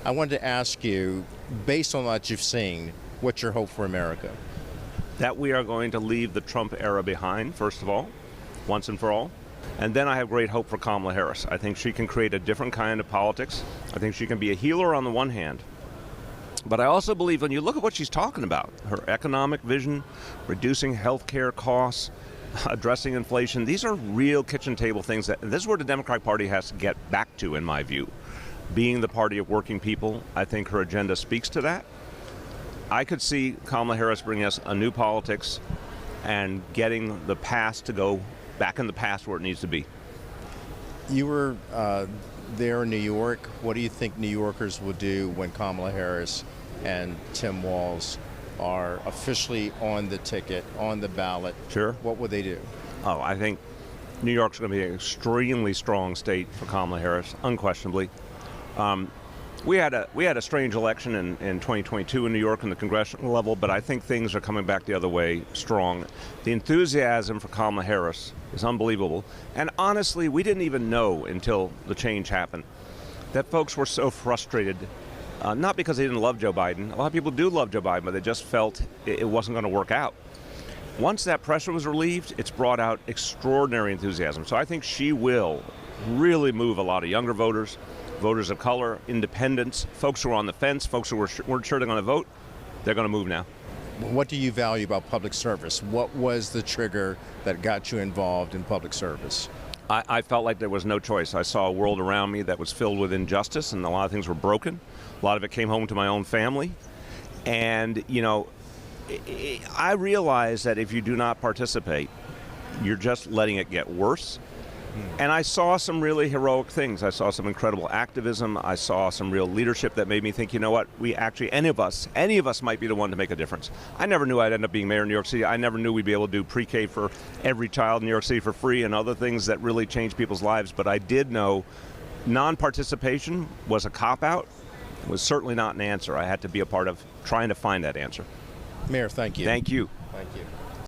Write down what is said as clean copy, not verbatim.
I wanted to ask you, based on what you've seen, what's your hope for America? That we are going to leave the Trump era behind, first of all, once and for all. And then I have great hope for Kamala Harris. I think she can create a different kind of politics. I think she can be a healer on the one hand. But I also believe when you look at what she's talking about, her economic vision, reducing health care costs, addressing inflation, these are real kitchen table things. This is where the Democratic Party has to get back to, in my view. Being the party of working people, I think her agenda speaks to that. I could see Kamala Harris bringing us a new politics and getting the past to go back in the past where it needs to be. You were there in New York. What do you think New Yorkers will do when Kamala Harris and Tim Walz are officially on the ticket, on the ballot? Sure. What would they do? Oh, I think New York's going to be an extremely strong state for Kamala Harris, unquestionably. We had a strange election in 2022 in New York on the congressional level, but I think things are coming back the other way strong. The enthusiasm for Kamala Harris is unbelievable. And honestly, we didn't even know until the change happened that folks were so frustrated, not because they didn't love Joe Biden. A lot of people do love Joe Biden, but they just felt it wasn't going to work out. Once that pressure was relieved, it's brought out extraordinary enthusiasm. So I think she will really move a lot of younger voters, voters of color, independents, folks who are on the fence, folks who weren't sure they're going to vote. They're going to move now. What do you value about public service? What was the trigger that got you involved in public service? I felt like there was no choice. I saw a world around me that was filled with injustice, and a lot of things were broken. A lot of it came home to my own family. And, you know, I realized that if you do not participate, you're just letting it get worse. And I saw some really heroic things. I saw some incredible activism. I saw some real leadership that made me think, you know what, we actually, any of us might be the one to make a difference. I never knew I'd end up being mayor of New York City. I never knew we'd be able to do pre-K for every child in New York City for free and other things that really change people's lives. But I did know non-participation was a cop-out. It was certainly not an answer. I had to be a part of trying to find that answer. Mayor, thank you. Thank you. Thank you.